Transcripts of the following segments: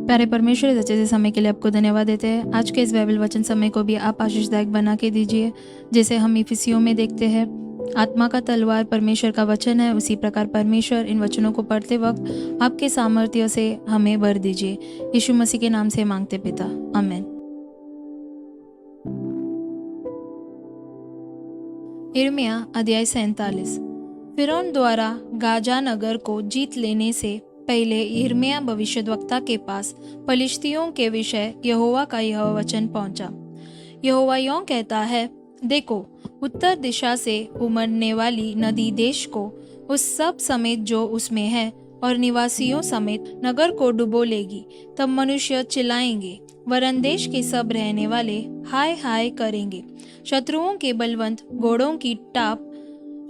प्यारे परमेश्वर, इस अच्छे से समय के लिए आपको धन्यवाद देते हैं। आज के इस बाइबल वचन समय को भी आप आशीषदायक बना के दीजिए। जैसे हम इफिसियों में देखते हैं, आत्मा का तलवार परमेश्वर का वचन है, उसी प्रकार परमेश्वर इन वचनों को पढ़ते वक्त आपके सामर्थ्य से हमें भर दीजिए। यीशु मसीह के नाम से मांगते पिता, आमीन। यिर्मयाह अध्याय 47। फिरौन द्वारा गाजा नगर को जीत लेने से पहले यिर्मयाह भविष्यद्वक्ता के पास पलिश्तियों के विषय यहोवा का यह वचन पहुंचा। यहोवा यों कहता है, देखो, उत्तर दिशा से उमड़ने वाली नदी देश को, उस सब समेत जो उसमें है, और निवासियों समेत नगर को डुबो लेगी। तब मनुष्य चिल्लाएंगे, वरन देश के सब रहने वाले हाय हाय करेंगे। शत्रुओं के बलवंत घोड़ों की टाप,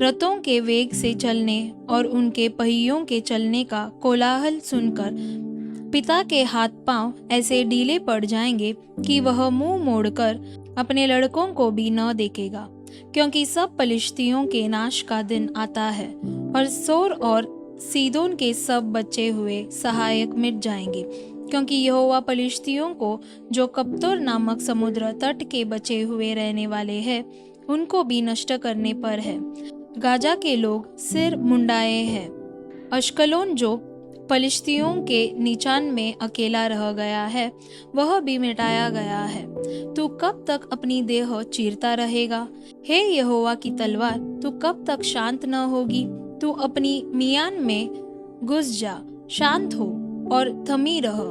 रथों के वेग से चलने और उनके पहियों के चलने का कोलाहल सुनकर पिता के हाथ पांव ऐसे ढीले पड़ जाएंगे कि वह मुंह मोड़कर अपने लड़कों को भी न देखेगा, क्योंकि सब पलिश्तियों के नाश का दिन आता है, और सोर और सीदोन के सब बचे हुए सहायक मिट जाएंगे, क्योंकि यहोवा पलिश्तियों को, जो कप्तोर नामक समुद्र तट के बचे हुए रहने वाले हैं, उनको भी नष्ट करने पर है। गाजा के लोग सिर मुंडाए हैं। अश्कलोन जो पलिश्तियों के नीचान में अकेला रह गया है, वह भी मिटाया गया है। तू कब तक अपनी देह चीरता रहेगा? हे यहोवा की तलवार, तू कब तक शांत न होगी? तू अपनी मियान में घुस जा, शांत हो और थमी रह।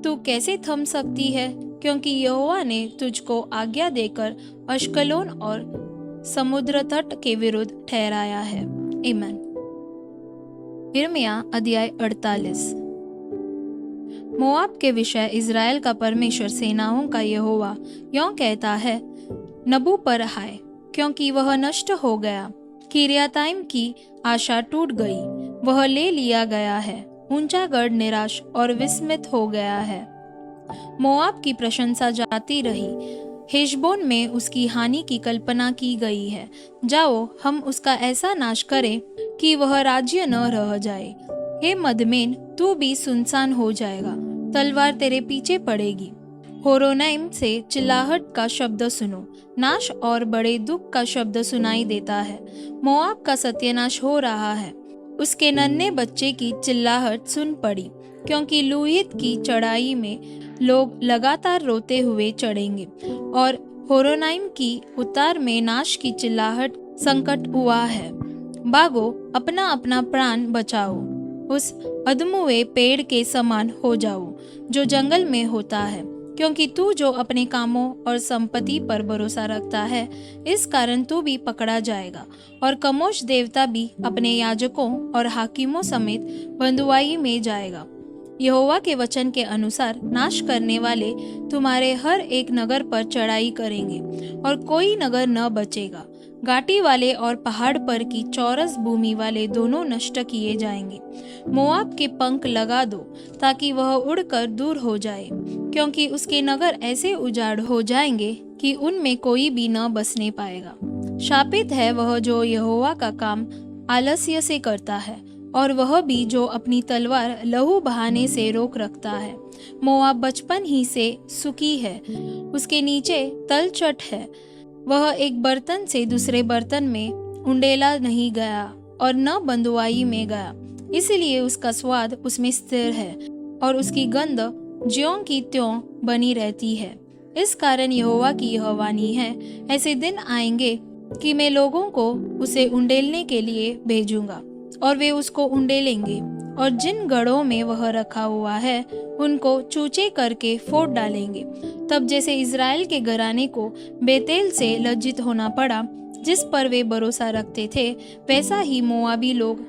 तू कैसे थम सकती है? क्योंकि यहोवा ने तुझको आज्ञा देकर अश्कलोन और समुद्र तट के विरुद्ध ठहराया है। आमीन। यिर्मयाह अध्याय 48। मोआब के विषय इज़राइल का परमेश्वर सेनाओं का यहोवा यों कहता है, नबू पर हाय, क्योंकि वह नष्ट हो गया। किर्याताइम की आशा टूट गई, वह ले लिया गया है। ऊंचा गढ़ निराश और विस्मित हो गया है। मोआब की प्रशंसा जाती रही, हेशबोन में उसकी हानि की कल्पना की गई है। जाओ, हम उसका ऐसा नाश करें कि वह राज्य न रह जाए। हे मदमेन, तू भी सुनसान हो जाएगा, तलवार तेरे पीछे पड़ेगी। होरोनैम से चिल्लाहट का शब्द सुनो, नाश और बड़े दुख का शब्द सुनाई देता है। मोआब का सत्यानाश हो रहा है, उसके नन्हे बच्चे की चिल्लाहट सुन पड़ी, क्योंकि लूहित की चढ़ाई में लोग लगातार रोते हुए चढ़ेंगे, और होरोनाइम की उतार में नाश की चिल्लाहट संकट हुआ है। भागो, अपना अपना प्राण बचाओ, उस अधमुए पेड़ के समान हो जाओ जो जंगल में होता है, क्योंकि तू जो अपने कामों और संपत्ति पर भरोसा रखता है, इस कारण तू भी पकड़ा जाएगा, और कमोश देवता भी अपने याजकों और हाकिमों समेत बंधुआई में जाएगा। यहोवा के वचन के अनुसार नाश करने वाले तुम्हारे हर एक नगर पर चढ़ाई करेंगे, और कोई नगर न बचेगा। घाटी वाले और पहाड़ पर की चौरस भूमि वाले दोनों नष्ट किए जाएंगे। मोआब के पंख लगा दो, ताकि वह उड़कर दूर हो जाए, क्योंकि उसके नगर ऐसे उजाड़ हो जाएंगे कि उनमें कोई भी न बसने पाएगा। शापित है वह जो यहोवा का काम आलस्य से करता है, और वह भी जो अपनी तलवार लहू बहाने से रोक रखता है। मोआब बचपन ही से सुखी है, उसके नीचे तलछट है। वह एक बर्तन से दूसरे बर्तन में उंडेला नहीं गया, और न बंधुआई में गया, इसलिए उसका स्वाद उसमें स्थिर है, और उसकी गंध ज्यों की त्यों बनी रहती है। इस कारण यहोवा की यह वाणी है, ऐसे दिन आएंगे कि मैं लोगों को उसे उंडेलने के लिए भेजूंगा, और वे उसको उंडेलेंगे, और जिन गढ़ों में वह रखा हुआ है उनको चूचे करके फोड़ डालेंगे। तब जैसे इज़राइल के घराने को बेतेल से लज्जित होना पड़ा, जिस पर वे भरोसा रखते थे, वैसा ही मोआबी लोग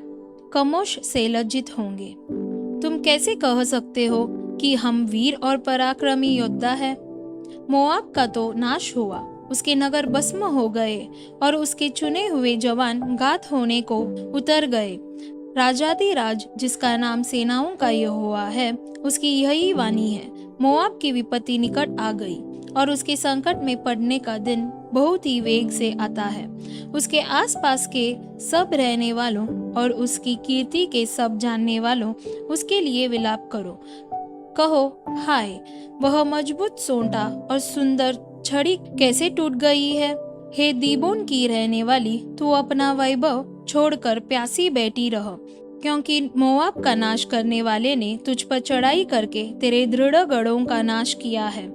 कमोश से लज्जित होंगे। तुम कैसे कह सकते हो कि हम वीर और पराक्रमी योद्धा है? मोआब का तो नाश हुआ, उसके नगर भस्म हो गए, और उसके चुने हुए जवान घात होने को उतर गए। राजाधिराज, जिसका नाम सेनाओं का यहोवा है, उसकी यही वाणी है, मोआब की विपत्ति निकट आ गई, और उसके संकट में पड़ने का दिन बहुत ही वेग से आता है। उसके आसपास के सब रहने वालों और उसकी कीर्ति के सब जानने वालों, उसके लिए विलाप करो। कहो हाय, वह मजबूत सोंटा और सुंदर छड़ी कैसे टूट गई है। हे दीबोन की रहने वाली, तू अपना वैभव छोड़कर प्यासी बैठी रह, क्योंकि मोआब का नाश करने वाले ने तुझ पर चढ़ाई करके तेरे दृढ़ गढ़ों का नाश किया है।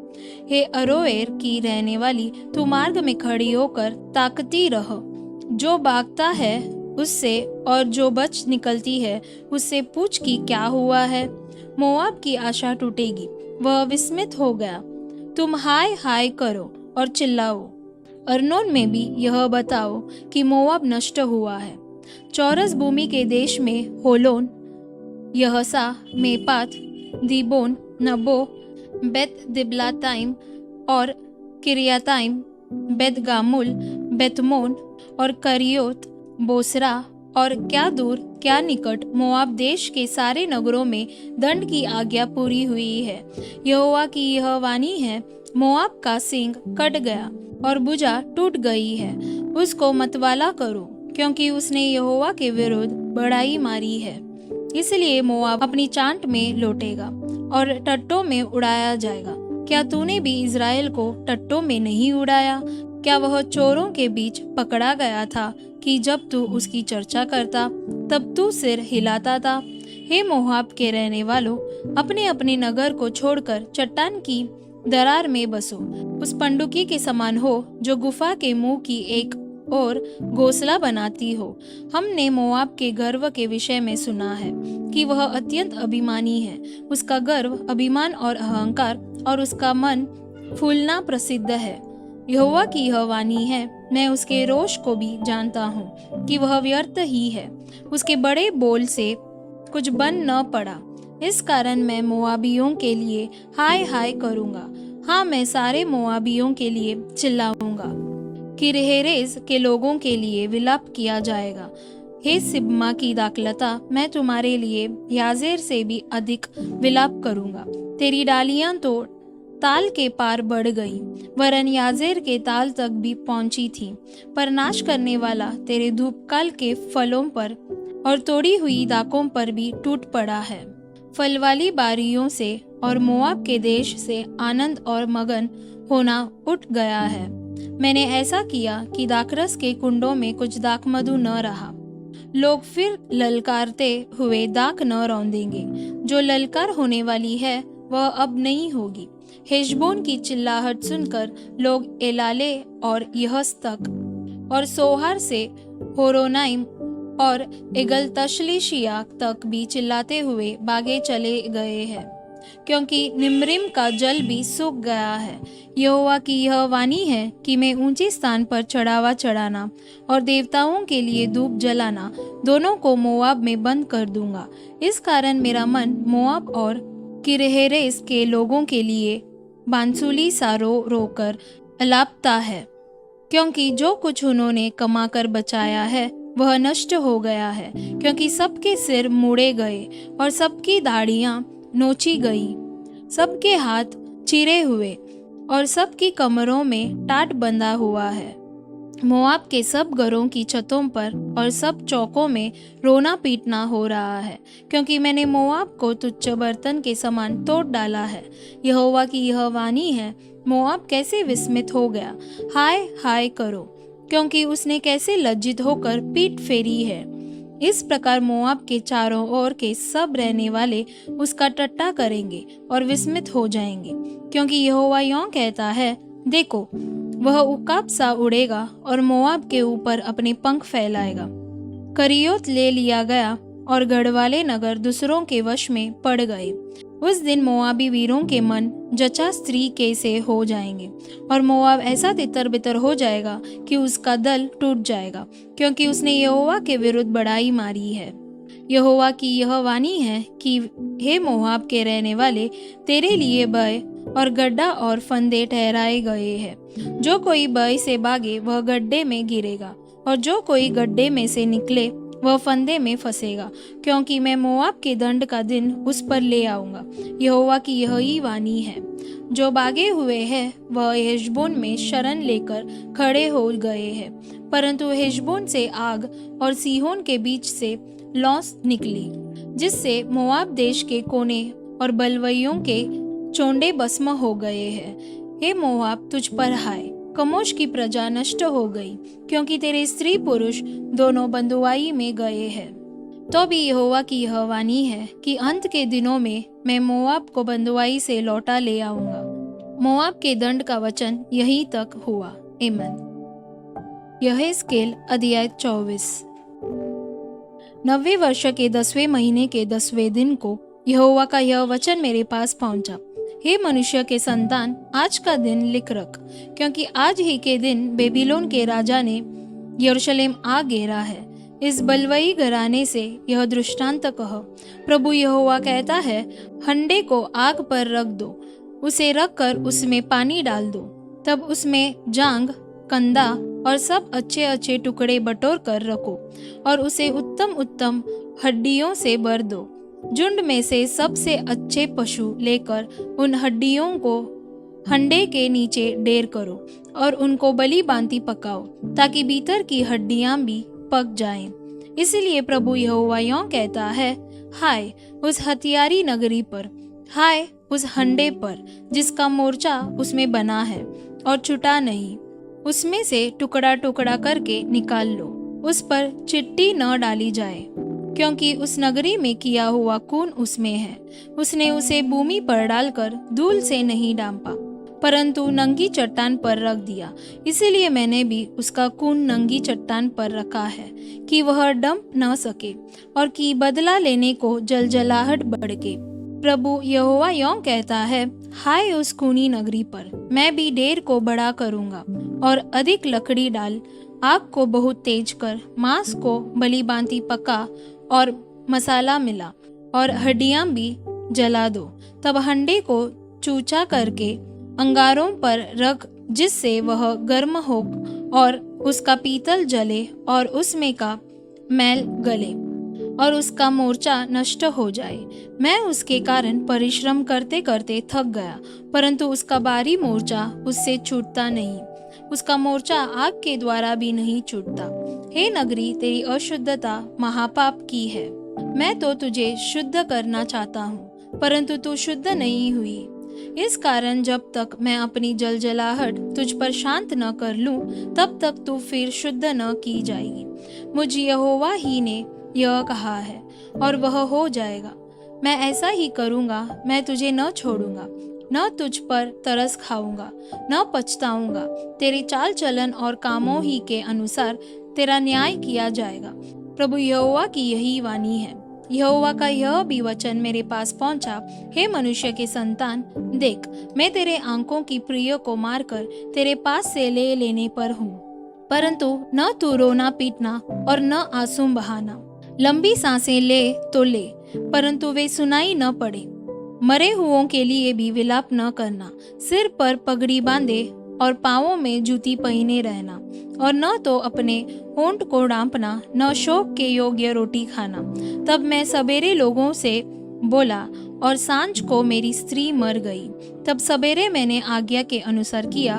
हे अरोएर की रहने वाली, तू मार्ग में खड़ी होकर ताकती रह। जो भागता है उससे और जो बच निकलती है उससे पूछ कि क्या हुआ है। मोआब की आशा टूटेगी, वह विस्मित हो गया। तुम हाय हाय करो और चिल्लाओ। अर्नोन में भी यह बताओ कि मोआब नष्ट हुआ है। चौरस भूमि के देश में होलोन, यहसा, मेपात, दीबोन, नबो, बेत दिबलाताइम और किरियाताइम, बेत गामुल, बेतमोन और करियोत, बोसरा और क्या दूर क्या निकट मोआब देश के सारे नगरों में दंड की आज्ञा पूरी हुई है। यहोवा की यह वाणी है, मोआब का सींग कट गया और भुजा टूट गई है। उसको मतवाला करो, क्योंकि उसने यहोवा के विरुद्ध बड़ाई मारी है। इसलिए मोआब अपनी चांट में लौटेगा और टट्टों में उड़ाया जाएगा। क्या तूने भी इज़राइल को टट्टों में नहीं उड़ाया? क्या वह चोरों के बीच पकड़ा गया था कि जब तू उसकी चर्चा करता तब तू सिर हिलाता था? हे मोआब के रहने वालों, अपने अपने नगर को छोड़कर चट्टान की दरार में बसो। उस पंडुकी के समान हो जो गुफा के मुंह की एक और घोंसला बनाती हो। हमने मोआब के गर्व के विषय में सुना है कि वह अत्यंत अभिमानी है। उसका गर्व, अभिमान और अहंकार और उसका मन फूलना प्रसिद्ध है। यहोवा की यह वाणी है, मैं उसके रोष को भी जानता हूँ कि वह व्यर्थ ही है। उसके बड़े बोल से कुछ बन न पड़ा। इस कारण मैं मोआबियों के लिए हाय हाय करूँगा। हाँ, मैं सारे मोआबियों के लिए चिल्लाऊंगा। किरहेरेस के लोगों के लिए विलाप किया जाएगा। हे सिब्मा की दाखलता, मैं तुम्हारे लिए याजेर से भी अधिक विलाप करूंगा। तेरी डालियां तो ताल के पार बढ़ गई, वरन याजेर के ताल तक भी पहुंची थी। पर नाश करने वाला तेरे धूपकाल के फलों पर और तोड़ी हुई दाकों पर भी टूट पड़ा है। फल वाली बारियों से और मोआब के देश से आनंद और मगन होना उठ गया है। मैंने ऐसा किया कि दाखरस के कुंडों में कुछ दाखमधु न रहा। लोग फिर ललकारते हुए दाख न रौंदेंगे। जो ललकार होने वाली है वह अब नहीं होगी। हेशबोन की चिल्लाहट सुनकर लोग एलाले और यहस तक और सोहार से होरोनाइम और एगल तशलीशिया तक भी चिल्लाते हुए भागे चले गए हैं, क्योंकि निम्रिम का जल भी सूख गया है। यहोवा की यह वाणी है कि मैं ऊंचे स्थान पर चढ़ावा चढ़ाना और देवताओं के लिए धूप जलाना दोनों को मोआब में बंद कर दूंगा। इस कारण मेरा मन मोआब और किरहेरेस के लोगों के लिए बांसुली सा रो रोकर अलापता है, क्योंकि जो कुछ उन्होंने कमाकर बचाया है वह नष्ट हो गया है। क्योंकि सबके सिर मुड़े गए और सबकी दाढ़ियां नोची गई, सबके हाथ चिरे हुए और सबकी कमरों में टाट बंधा हुआ है। मोआब के सब घरों की छतों पर और सब चौकों में रोना पीटना हो रहा है, क्योंकि मैंने मोआब को तुच्छ बर्तन के समान तोड़ डाला है। यहोवा की यह वाणी है, मोआब कैसे विस्मित हो गया। हाय हाय करो, क्योंकि उसने कैसे लज्जित होकर पीठ फेरी है। इस प्रकार मोआब के चारों ओर के सब रहने वाले उसका टट्टा करेंगे और विस्मित हो जाएंगे, क्योंकि यहोवा यों कहता है, देखो, वह उकाब सा उड़ेगा और मोआब के ऊपर अपने पंख फैलाएगा। करियोत ले लिया गया और गढ़वाले नगर दूसरों के वश में पड़ गए। उस दिन मोआबी वीरों के मन जचा स्त्री के से हो जाएंगे और मोआब ऐसा तितर बितर हो जाएगा कि उसका दल टूट जाएगा, क्योंकि उसने यहोवा के विरुद्ध बड़ाई मारी है। यहोवा की यह वाणी है कि हे मोआब के रहने वाले, तेरे लिए भय और गड्ढा और फंदे ठहराए गए हैं। जो कोई भय से भागे वह गड्ढे में गिरेगा, और जो कोई गड्ढे में से निकले वह फंदे में फंसेगा, क्योंकि मैं मोआब के दंड का दिन उस पर ले आऊंगा। यहोवा की यही वाणी है। जो भागे हुए हैं वह हेशबोन में शरण लेकर खड़े हो गए हैं, परंतु हेशबोन से आग और सीहोन के बीच से लौ निकली, जिससे मोआब देश के कोने और बलवइयों के चोंडे भस्म हो गए हैं। हे मोआब, तुझ पर हाय, कमोश की प्रजा नष्ट हो गई, क्योंकि तेरे स्त्री पुरुष दोनों बंधुआई में गए हैं। तो भी यहोवा की यह वाणी है कि अंत के दिनों में मैं मोआब को बंधुआई से लौटा ले आऊंगा। मोआब के दंड का वचन यहीं तक हुआ। आमीन। यहेजकेल अध्याय 24। 90 वर्ष के 10वें महीने के 10वें दिन को यहोवा का यह वचन मेरे पास पहुंचा। हे मनुष्य के संतान, आज का दिन लिख रख, क्योंकि आज ही के दिन बेबीलोन के राजा ने यरूशलेम आ घेरा है। इस बलवई घराने से यह दृष्टांत कह, प्रभु यहोवा कहता है, हंडे को आग पर रख दो, उसे रख कर उसमें पानी डाल दो, तब उसमें जांग, कंदा और सब अच्छे अच्छे टुकड़े बटोर कर रखो, और उसे उत्तम उत्तम हड्डियों से भर दो। झुंड में से सबसे अच्छे पशु लेकर उन हड्डियों को हंडे के नीचे ढेर करो और उनको बलि बांति पकाओ, ताकि भीतर की हड्डियां भी पक जाएं। इसलिए प्रभु यहोवा यूं कहता है, हाय उस हथियारी नगरी पर, हाय उस हंडे पर जिसका मोर्चा उसमें बना है और छुटा नहीं, उसमें से टुकड़ा टुकड़ा करके निकाल लो, उस पर चिट्ठी न डाली जाए, क्योंकि उस नगरी में किया हुआ खून उसमें है। उसने उसे भूमि पर डालकर धूल से नहीं डांपा, परंतु नंगी चट्टान पर रख दिया। इसीलिए मैंने भी उसका खून नंगी चट्टान पर रखा है, कि वह डंप न सके और कि बदला लेने को जलजलाहट भड़के। प्रभु यहोवा यूं कहता है, हाय उस खूनी नगरी पर, मैं भी ढेर को बड़ा करूंगा और अधिक लकड़ी डाल, आग को बहुत तेज कर, मांस को बलि बांति पका और मसाला मिला और हड्डियां भी जला दो। तब हंडे को चूचा करके अंगारों पर रख, जिससे वह गर्म हो और उसका पीतल जले और उसमें का मैल गले और उसका मोर्चा नष्ट हो जाए। मैं उसके कारण परिश्रम करते करते थक गया, परंतु उसका बारी मोर्चा उससे छूटता नहीं, उसका मोर्चा आग के द्वारा भी नहीं छूटता। हे नगरी, तेरी अशुद्धता महापाप की है। मैं तो तुझे शुद्ध करना चाहता हूँ, परंतु तू शुद्ध नहीं हुई। इस कारण जब तक मैं अपनी जलजलाहट तुझ पर शांत न कर लूं, तब तक तू फिर शुद्ध न की जाएगी। मुझ यहोवा ही ने यह कहा है और वह हो जाएगा। मैं ऐसा ही करूँगा, मैं तुझे न छोड़ूंगा, न तुझ पर तरस खाऊंगा, न पछताऊंगा। तेरे चाल चलन और कामों ही के अनुसार तेरा न्याय किया जाएगा। प्रभु यहोवा की यही वाणी है। यहोवा का यह भी वचन मेरे पास पहुंचा, हे मनुष्य के संतान, देख, मैं तेरे आंखों की प्रिय को मारकर तेरे पास से ले लेने पर हूँ, परंतु न तू रोना पीटना और न आंसू बहाना। लंबी सांसें ले तो ले, परंतु वे सुनाई न पड़े। मरे हुओं के लिए भी विलाप न करना। सिर पर पगड़ी बांधे और पांवों में जूती पहने रहना, और न तो अपने होंठ को डांपना, न शोक के योग्य रोटी खाना। तब मैं सवेरे लोगों से बोला और सांझ को मेरी स्त्री मर गई। तब सवेरे मैंने आज्ञा के अनुसार किया।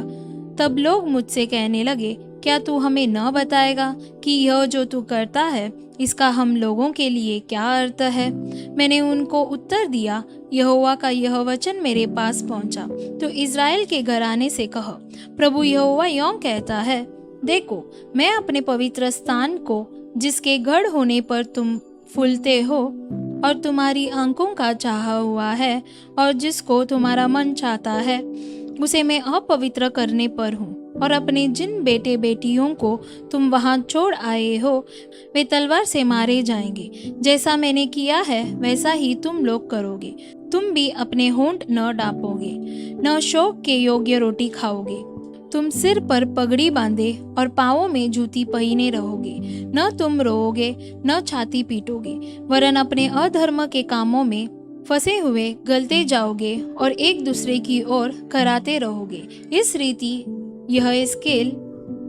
तब लोग मुझसे कहने लगे, क्या तू हमें न बताएगा कि यह जो तू करता है, इसका हम लोगों के लिए क्या अर्थ है? मैंने उनको उत्तर दिया, यहोवा का यह वचन मेरे पास पहुंचा। तो इज़राइल के घराने से कह, प्रभु यहोवा यूं कहता है, देखो, मैं अपने पवित्र स्थान को, जिसके गढ़ होने पर तुम फूलते हो और तुम्हारी आंखों का चाहा हुआ है और जिसको तुम्हारा मन चाहता है, उसे मैं अपवित्र करने पर हूँ। और अपने जिन बेटे बेटियों को तुम वहां छोड़ आए हो, वे तलवार से मारे जाएंगे। जैसा मैंने किया है वैसा ही तुम लोग करोगे। तुम भी अपने होंठ न डांपोगे, न शोक के योग्य रोटी खाओगे। तुम सिर पर पगड़ी बांधे और पाँवों में जूती पहने रहोगे। न तुम रोओगे न छाती पीटोगे, वरन अपने अधर्म के कामों में फंसे हुए गलते जाओगे और एक दूसरे की ओर कराते रहोगे। इस रीति यहेजकेल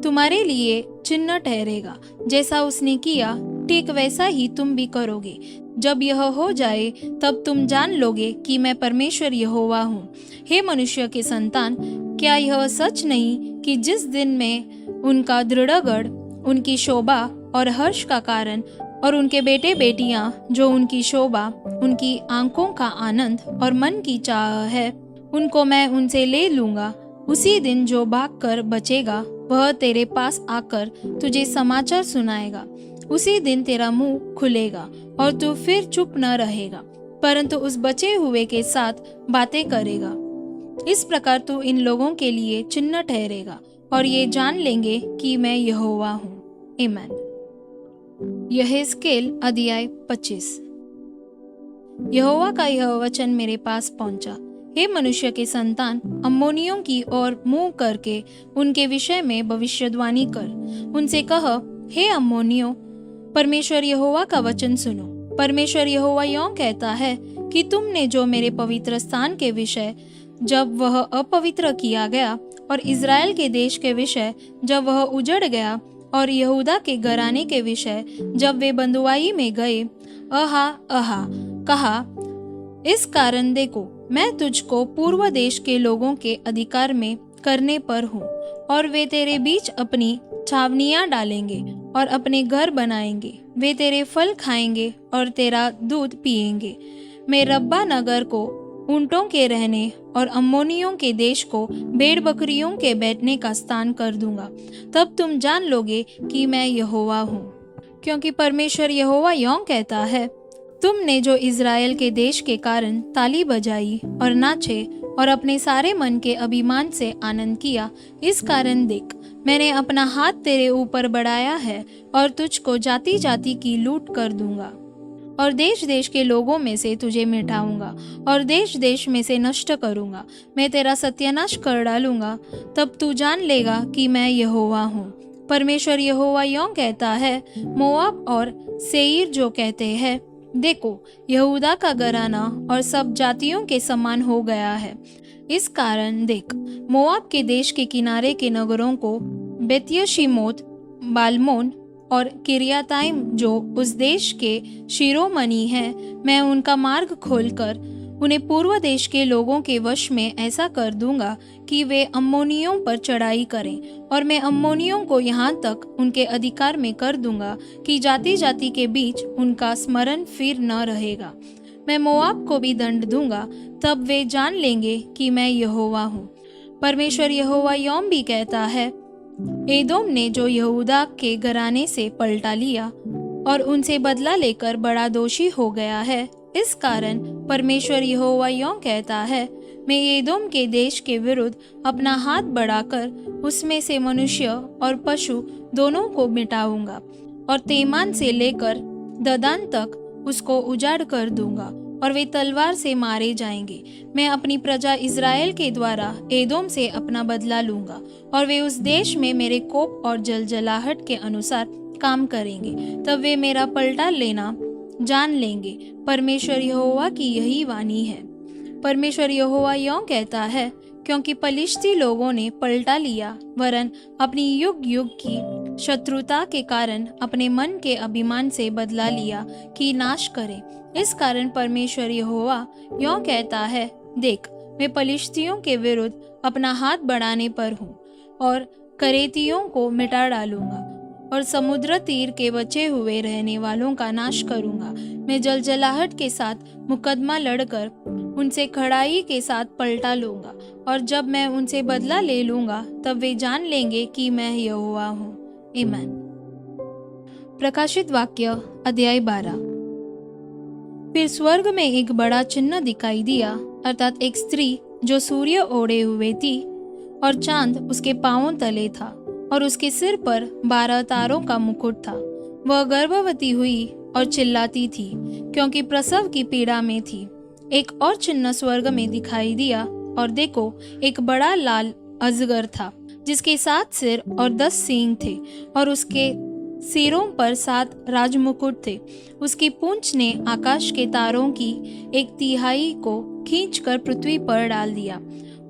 तुम्हारे लिए चिन्ह ठहरेगा। जैसा उसने किया ठीक वैसा ही तुम भी करोगे। जब यह हो जाए तब तुम जान लोगे कि मैं परमेश्वर यहोवा हूँ। हे मनुष्य के संतान, क्या यह सच नहीं कि जिस दिन में उनका दृढ़ गढ़, उनकी शोभा और हर्ष का कारण और उनके बेटे बेटियां जो उनकी शोभा, उनकी आंखों का आनंद और मन की चाह है, उनको मैं उनसे ले लूंगा। उसी दिन जो भाग कर बचेगा वह तेरे पास आकर तुझे समाचार सुनाएगा। उसी दिन तेरा मुंह खुलेगा और तू फिर चुप न रहेगा, परंतु उस बचे हुए के साथ बातें करेगा। इस प्रकार तू इन लोगों के लिए चिन्ह ठहरेगा और ये जान लेंगे कि मैं यहोवा हूँ। आमीन। यहेजकेल अध्याय 25। यहोवा का यह वचन मेरे पास पहुंचा, हे मनुष्य के संतान, अम्मोनियों की ओर मुंह करके उनके विषय में भविष्यवाणी कर। उनसे कह, हे अम्मोनियों, परमेश्वर यहोवा का वचन सुनो। परमेश्वर यहोवा यों कहता है कि तुमने जो मेरे पवित्र स्थान के विषय जब वह अपवित्र किया गया, और इज़राइल के देश के विषय जब वह उजड़ गया, और यहूदा के घराने के विषय जब वे बंधुआई में गए, अहा अहा कहा, इस कारण देखो, मैं तुझको पूर्व देश के लोगों के अधिकार में करने पर हूँ, और वे तेरे बीच अपनी छावनियाँ डालेंगे और अपने घर बनाएंगे। वे तेरे फल खाएंगे और तेरा दूध पिएंगे। मैं रब्बा नगर को ऊंटों के रहने और अम्मोनियों के देश को भेड़ बकरियों के बैठने का स्थान कर दूंगा। तब तुम जान लोगे कि मैं यहोवा हूँ। क्योंकि परमेश्वर यहोवा यों कहता है, तुमने जो इज़राइल के देश के कारण ताली बजाई और नाचे और अपने सारे मन के अभिमान से आनंद किया, इस कारण देख, मैंने अपना हाथ तेरे ऊपर बढ़ाया है और तुझको जाति जाति की लूट कर दूंगा, और देश देश के लोगों में से तुझे मिटाऊंगा और देश देश में से नष्ट करूंगा। मैं तेरा सत्यानाश कर डालूंगा, तब तू जान लेगा कि मैं यहोवा हूँ। परमेश्वर यहोवा यों कहता है, मोआब और सेईर जो कहते हैं, देखो, यहूदा का घराना और सब जातियों के समान हो गया है। इस कारण देख, मोआब के देश के किनारे के नगरों को, बेत्यशीमोत, बालमोन और किरियाताइम जो उस देश के शिरोमणि हैं, मैं उनका मार्ग खोलकर उन्हें पूर्व देश के लोगों के वश में ऐसा कर दूंगा कि वे अम्मोनियों पर चढ़ाई करें, और मैं अम्मोनियों को यहाँ तक उनके अधिकार में कर दूंगा कि जाति जाति के बीच उनका स्मरण फिर न रहेगा। मैं मोआब को भी दंड दूंगा, तब वे जान लेंगे कि मैं यहोवा हूँ। परमेश्वर यहोवा यों भी कहता है, एदोम ने जो यहूदा के घराने से पलटा लिया और उनसे बदला लेकर बड़ा दोषी हो गया है, इस कारण परमेश्वर यहोवा यों कहता है, मैं एदोम के देश के विरुद्ध अपना हाथ बढ़ाकर उसमें से मनुष्य और पशु दोनों को मिटाऊंगा, और तेमान से लेकर ददान तक उसको उजाड़ कर दूंगा, और वे तलवार से मारे जाएंगे। मैं अपनी प्रजा इज़राइल के द्वारा एदोम से अपना बदला लूंगा, और वे उस देश में मेरे कोप और जलजलाहट के अनुसार काम करेंगे। तब वे मेरा पलटा लेना जान लेंगे। परमेश्वर यहोवा की यही वाणी है। परमेश्वर यहोवा यों कहता है, क्योंकि पलिश्ती लोगों ने पलटा लिया, वरन अपनी युग युग की शत्रुता के कारण अपने मन के अभिमान से बदला लिया कि नाश करें। इस कारण परमेश्वर यहोवा यों कहता है, देख, मैं पलिश्तियों के विरुद्ध अपना हाथ बढ़ाने पर हूँ, और करेतियों को मिटा डालूंगा, और समुद्र तीर के बचे हुए रहने वालों का नाश करूंगा। मैं जलजलाहट के साथ मुकदमा लड़कर उनसे खड़ाई के साथ पलटा लूंगा, और जब मैं उनसे बदला ले लूंगा, तब वे जान लेंगे कि मैं यहोवा हूँ। आमीन। प्रकाशित वाक्य अध्याय 12। फिर स्वर्ग में एक बड़ा चिन्ह दिखाई दिया, अर्थात एक स्त्री जो सूर्य ओढ़े हुए थी और चांद उसके पांवों तले था, और उसके सिर पर 12 तारों का मुकुट था। वह गर्भवती हुई और चिल्लाती थी, क्योंकि प्रसव की पीड़ा में थी। एक और चिन्ह स्वर्ग में दिखाई दिया, और देखो, एक बड़ा लाल अजगर था, जिसके 7 सिर और 10 सींग थे, और उसके सिरों पर 7 राजमुकुट थे। उसकी पूंछ ने आकाश के तारों की 1/3 को खींचकर पृथ्वी पर डाल दिया।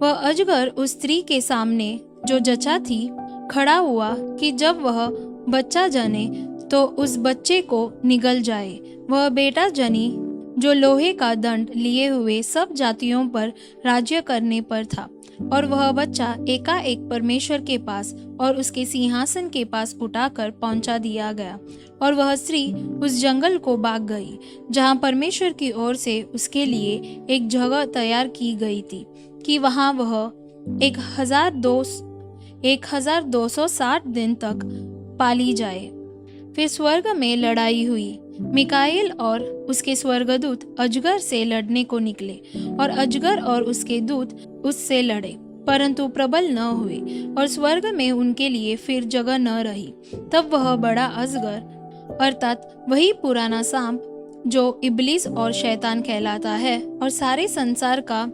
वह अजगर उस स्त्री के सामने जो जचा थी खड़ा हुआ कि जब वह बच्चा जने तो उस बच्चे को निगल जाए। वह बेटा जनी जो लोहे का दंड लिए हुए सब जातियों पर राज्य करने पर था। और वह बच्चा एकाएक परमेश्वर के पास और उसके सिंहासन के पास उठाकर पहुंचा दिया गया। और वह स्त्री उस जंगल को भाग गई जहां परमेश्वर की ओर से उसके लिए एक जगह तैयार की गई थी कि वहां वह 1260 दिन तक पाली जाए। फिर स्वर्ग में लड़ाई हुई। मिकाएल और उसके स्वर्गदूत अजगर से लड़ने को निकले और अजगर और उसके दूत उससे लड़े, परंतु प्रबल न हुए और स्वर्ग में उनके लिए फिर जगह न रही। तब वह बड़ा अजगर अर्थात वही पुराना सांप जो इब्लिस और शैतान कहलाता है और सारे संसार का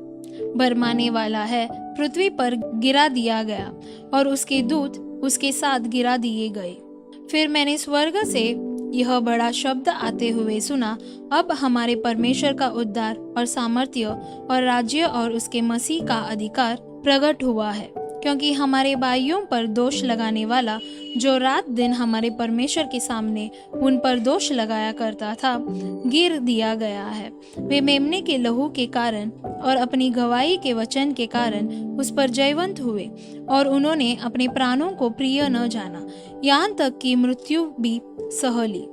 भरमाने वाला है, पृथ्वी पर गिरा दिया गया और उसके दूत उसके साथ गिरा दिए गए। फिर मैंने स्वर्ग से यह बड़ा शब्द आते हुए सुना, अब हमारे परमेश्वर का उद्धार और सामर्थ्य और राज्य और उसके मसीह का अधिकार प्रकट हुआ है, क्योंकि हमारे भाइयों पर दोष लगाने वाला जो रात दिन हमारे परमेश्वर के सामने उन पर दोष लगाया करता था, गिर दिया गया है। वे मेमने के लहू के कारण और अपनी गवाही के वचन के कारण उस पर जयवंत हुए और उन्होंने अपने प्राणों को प्रिय न जाना, यहाँ तक कि मृत्यु भी सह ली।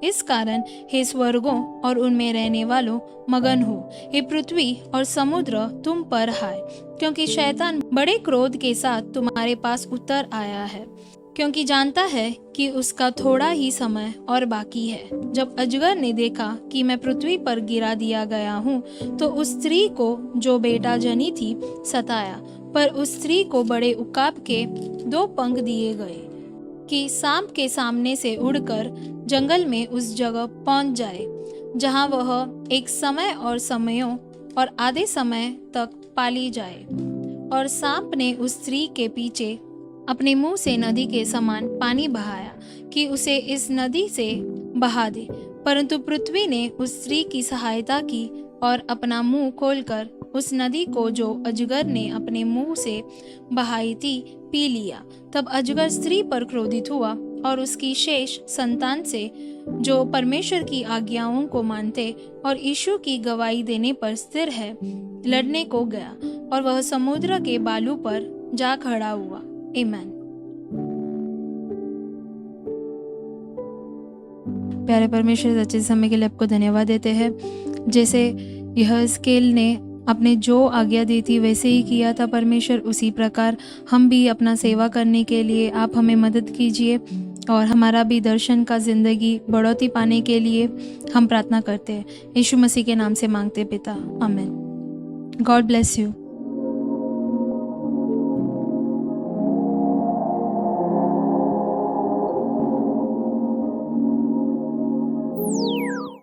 इस कारण हे स्वर्गों और उनमें रहने वालों मगन हो, हे पृथ्वी और समुद्र तुम पर हाय, क्योंकि शैतान बड़े क्रोध के साथ तुम्हारे पास उतर आया है, क्योंकि जानता है कि उसका थोड़ा ही समय और बाकी है। जब अजगर ने देखा कि मैं पृथ्वी पर गिरा दिया गया हूँ, तो उस स्त्री को जो बेटा जनी थी सताया, पर उस स्त्री को बड़े उकाब के 2 पंख दिए गए कि सांप के सामने से उड़कर जंगल में उस जगह पहुंच जाए जहां वह एक समय और समयों और आधे समय तक पाली जाए। और सांप ने उस स्त्री के पीछे अपने मुंह से नदी के समान पानी बहाया कि उसे इस नदी से बहा दे, परंतु पृथ्वी ने उस स्त्री की सहायता की और अपना मुंह खोलकर उस नदी को जो अजगर ने अपने मुंह से बहाई थी पी लिया। तब अजगर स्त्री पर क्रोधित हुआ और उसकी शेष संतान से जो परमेश्वर की आज्ञाओं को मानते और यीशु की गवाही देने पर स्थिर है, लड़ने को गया और वह समुद्र के बालू पर जा खड़ा हुआ। आमीन। प्यारे परमेश्वर, अच्छे समय के लिए आपको धन्यवाद देते हैं। जैसे यह स्केल ने अपने जो आज्ञा दी थी वैसे ही किया था परमेश्वर, उसी प्रकार हम भी अपना सेवा करने के लिए आप हमें मदद कीजिए और हमारा भी दर्शन का जिंदगी बढ़ोतरी पाने के लिए हम प्रार्थना करते हैं। यीशु मसीह के नाम से मांगते पिता, आमीन। God bless you.